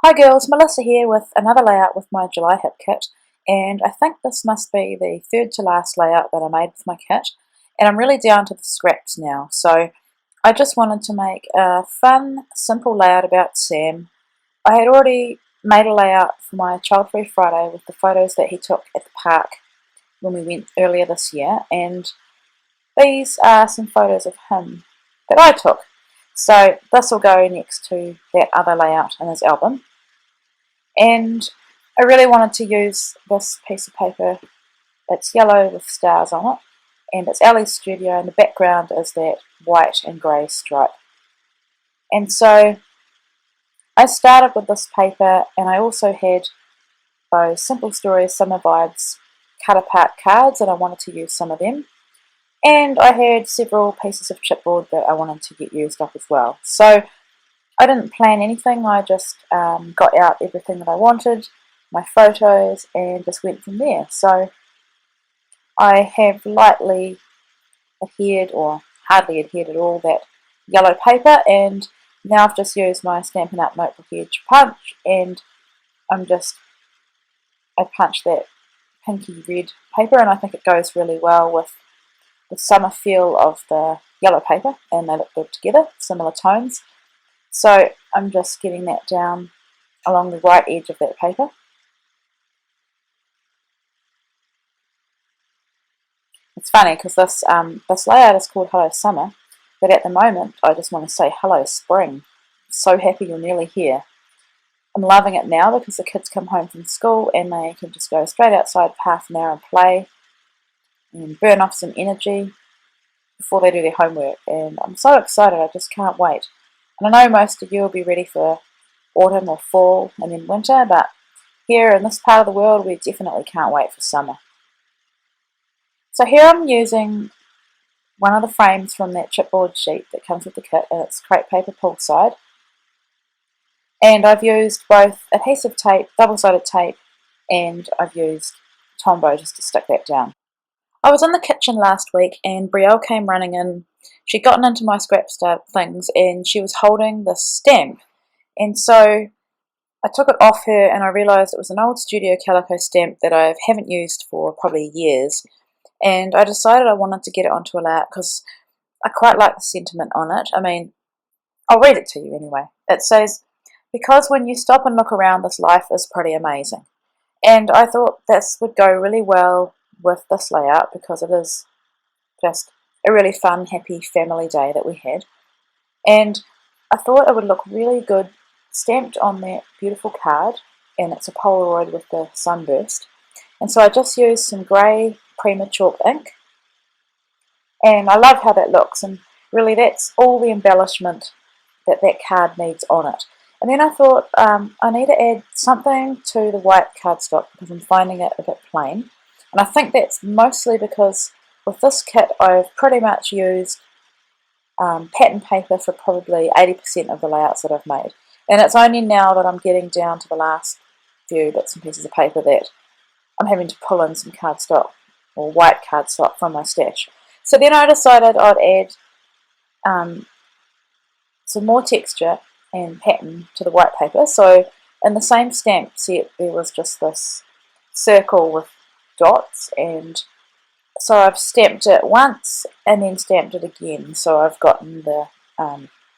Hi girls, Melissa here with another layout with my July hip kit, and I think this must be the third to last layout that I made with my kit, and I'm really down to the scraps now. So I just wanted to make a fun, simple layout about Sam. I had already made a layout for my Child Free Friday with the photos that he took at the park when we went earlier this year, and these are some photos of him that I took. So this will go next to that other layout in his album. And I really wanted to use this piece of paper. It's yellow with stars on it, and it's Ellie's studio, and the background is that white and grey stripe. And so I started with this paper, and I also had those Simple Stories Summer Vibes cut apart cards, and I wanted to use some of them. And I had several pieces of chipboard that I wanted to get used up as well. So I didn't plan anything, I just got out everything that I wanted, my photos, and just went from there. So I have lightly adhered, or hardly adhered at all, that yellow paper, and now I've just used my Stampin' Up! Notebook Edge punch, and I punched that pinky red paper, and I think it goes really well with the summer feel of the yellow paper, and they look good together, similar tones. So I'm just getting that down along the right edge of that paper. It's funny because this layout is called Hello Summer, but at the moment I just want to say Hello Spring. So happy you're nearly here. I'm loving it now because the kids come home from school and they can just go straight outside for half an hour and play and burn off some energy before they do their homework, and I'm so excited, I just can't wait. And I know most of you will be ready for autumn or fall and then winter, but here in this part of the world we definitely can't wait for summer. So here I'm using one of the frames from that chipboard sheet that comes with the kit, and it's crepe paper pull side. And I've used both adhesive tape, double-sided tape, and I've used Tombow just to stick that down. I was in the kitchen last week and Brielle came running in. She'd gotten into my scrap things and she was holding this stamp. And so I took it off her and I realised it was an old Studio Calico stamp that I haven't used for probably years. And I decided I wanted to get it onto a layout because I quite like the sentiment on it. I mean, I'll read it to you anyway. It says, "Because when you stop and look around, this life is pretty amazing." And I thought this would go really well with this layout because it is just a really fun, happy family day that we had. And I thought it would look really good stamped on that beautiful card, and it's a Polaroid with the sunburst. And so I just used some grey Prima Chalk ink, and I love how that looks, and really that's all the embellishment that that card needs on it. And then I thought I need to add something to the white cardstock because I'm finding it a bit plain. And I think that's mostly because with this kit I've pretty much used pattern paper for probably 80% of the layouts that I've made. And it's only now that I'm getting down to the last few bits and pieces of paper that I'm having to pull in some cardstock or white cardstock from my stash. So then I decided I'd add some more texture and pattern to the white paper. So in the same stamp set there was just this circle with dots, and so I've stamped it once and then stamped it again, so I've gotten the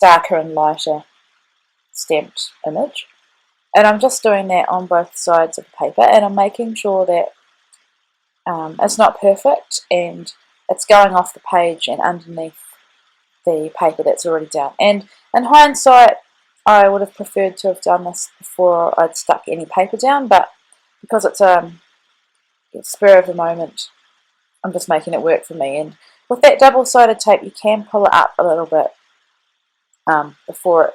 darker and lighter stamped image, and I'm just doing that on both sides of the paper, and I'm making sure that it's not perfect and it's going off the page and underneath the paper that's already done. And in hindsight I would have preferred to have done this before I'd stuck any paper down, but because it's spur of the moment, I'm just making it work for me. And with that double-sided tape you can pull it up a little bit before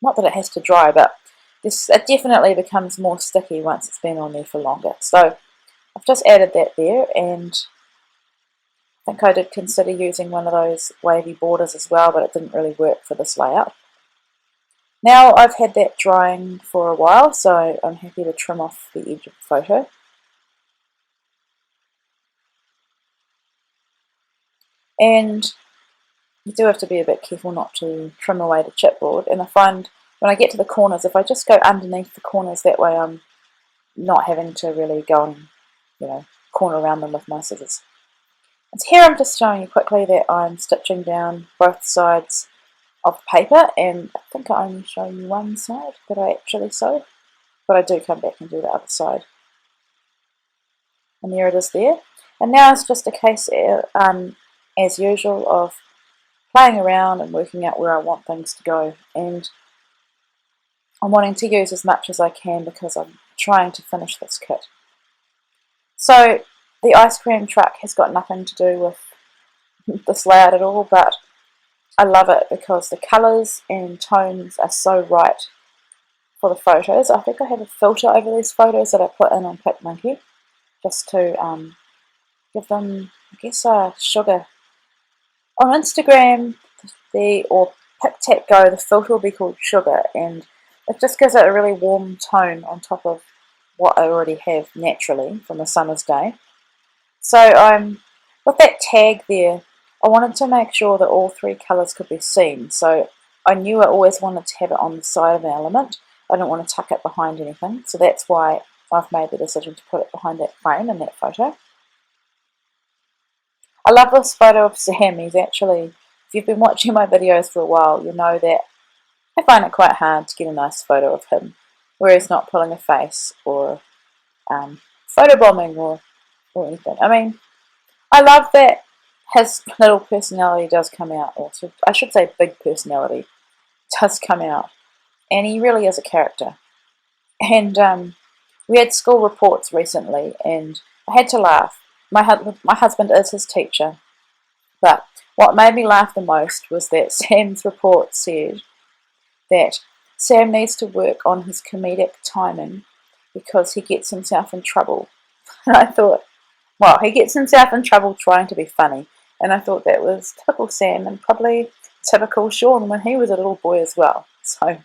not that it has to dry, but it definitely becomes more sticky once it's been on there for longer. So I've just added that there, and I think I did consider using one of those wavy borders as well, but it didn't really work for this layout. Now I've had that drying for a while, so I'm happy to trim off the edge of the photo. And you do have to be a bit careful not to trim away the chipboard, and I find when I get to the corners, if I just go underneath the corners, that way I'm not having to really go and, corner around them with my scissors. And so here I'm just showing you quickly that I'm stitching down both sides of the paper, and I think I only show you one side that I actually sew, but I do come back and do the other side. And there it is there. And now it's just a case, as usual, of playing around and working out where I want things to go. And I'm wanting to use as much as I can because I'm trying to finish this kit. So the ice cream truck has got nothing to do with this layout at all, but I love it because the colours and tones are so right for the photos. I think I have a filter over these photos that I put in on PicMonkey just to give them, I guess, sugar. On Instagram or PicTapGo, the filter will be called Sugar, and it just gives it a really warm tone on top of what I already have naturally from a summer's day. So with that tag there, I wanted to make sure that all three colours could be seen. So I knew I always wanted to have it on the side of an element. I didn't want to tuck it behind anything. So that's why I've made the decision to put it behind that frame in that photo. I love this photo of Sam. He's actually, if you've been watching my videos for a while, you know that I find it quite hard to get a nice photo of him where he's not pulling a face or photobombing or anything. I mean, I love that his little personality does come out, or I should say big personality does come out, and he really is a character. And we had school reports recently, and I had to laugh. My husband is his teacher, but what made me laugh the most was that Sam's report said that Sam needs to work on his comedic timing because he gets himself in trouble. And I thought, well, he gets himself in trouble trying to be funny. And I thought that was typical Sam and probably typical Sean when he was a little boy as well. So,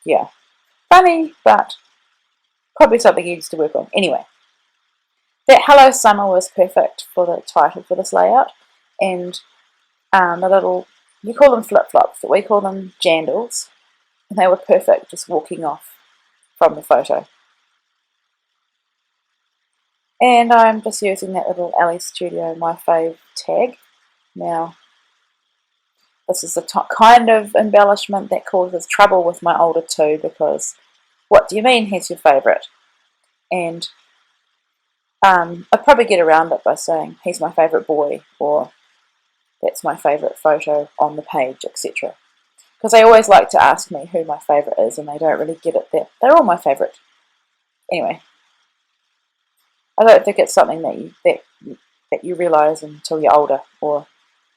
yeah, funny, but probably something he needs to work on. Anyway, that Hello Summer was perfect for the title for this layout. And the little, you call them flip-flops, but we call them jandals. And they were perfect just walking off from the photo. And I'm just using that little Ali Studio My Fave tag. Now, this is the kind of embellishment that causes trouble with my older two, because what do you mean he's your favourite? And I'd probably get around it by saying he's my favourite boy, or that's my favourite photo on the page, etc. Because they always like to ask me who my favourite is, and they don't really get it that they're all my favourite. Anyway, I don't think it's something that you realise until you're older, or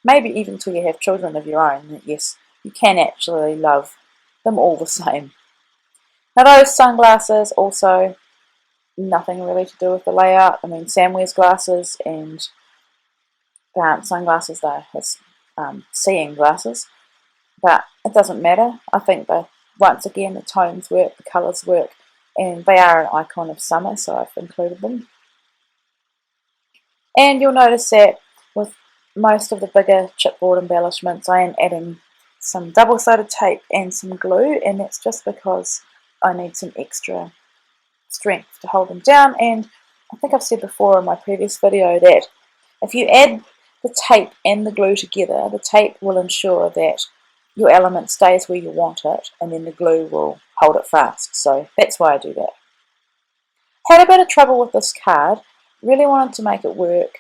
maybe even until you have children of your own, that yes, you can actually love them all the same. Now those sunglasses also, nothing really to do with the layout. I mean, Sam wears glasses and sunglasses, they're his seeing glasses, but it doesn't matter. I think that once again the tones work, the colours work, and they are an icon of summer, so I've included them. And you'll notice that with most of the bigger chipboard embellishments, I am adding some double-sided tape and some glue, and that's just because I need some extra strength to hold them down. And I think I've said before in my previous video that if you add the tape and the glue together, the tape will ensure that your element stays where you want it, and then the glue will hold it fast. So that's why I do that. Had a bit of trouble with this card, really wanted to make it work,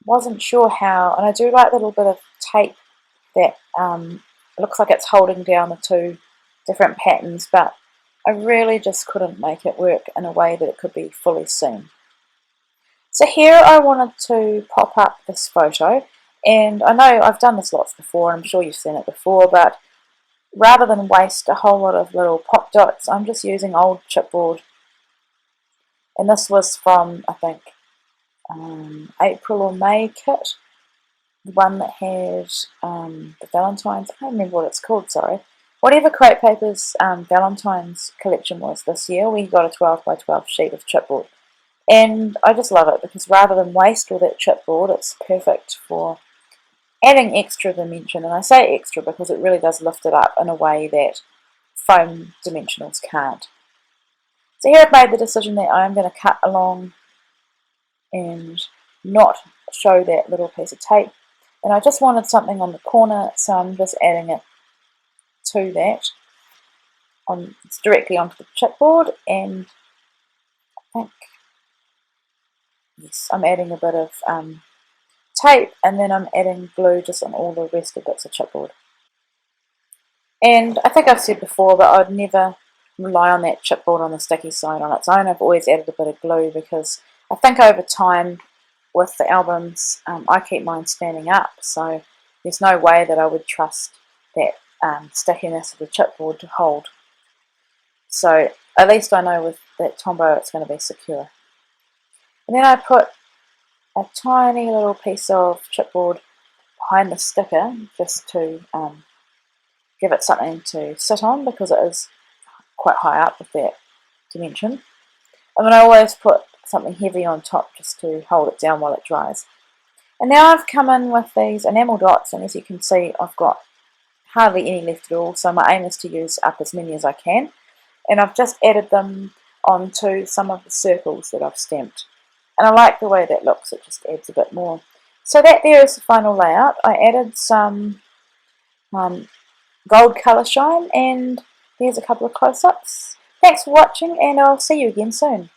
wasn't sure how, and I do like the little bit of tape that looks like it's holding down the two different patterns, but I really just couldn't make it work in a way that it could be fully seen. So here I wanted to pop up this photo, and I know I've done this lots before, and I'm sure you've seen it before, but rather than waste a whole lot of little pop dots, I'm just using old chipboard. And this was from, I think, April or May kit, the one that had the Valentine's, I can't remember what it's called, sorry. Whatever Create Paper's Valentine's collection was this year, we got a 12 by 12 sheet of chipboard. And I just love it because rather than waste all that chipboard, it's perfect for adding extra dimension. And I say extra because it really does lift it up in a way that foam dimensionals can't. So here I've made the decision that I'm going to cut along and not show that little piece of tape. And I just wanted something on the corner, so I'm just adding it to that. It's directly onto the chipboard, and I think, yes, I'm adding a bit of tape, and then I'm adding glue just on all the rest of bits of chipboard. And I think I've said before, but I'd never rely on that chipboard on the sticky side on its own. I've always added a bit of glue because I think over time with the albums, I keep mine standing up, so there's no way that I would trust that stickiness of the chipboard to hold. So at least I know with that Tombow it's going to be secure. And then I put a tiny little piece of chipboard behind the sticker just to give it something to sit on, because it is quite high up with that dimension. And then I always put something heavy on top just to hold it down while it dries. And now I've come in with these enamel dots, and as you can see I've got hardly any left at all, so my aim is to use up as many as I can. And I've just added them onto some of the circles that I've stamped. And I like the way that looks, it just adds a bit more. So that there is the final layout. I added some gold colour shine, and there's a couple of close-ups. Thanks for watching, and I'll see you again soon.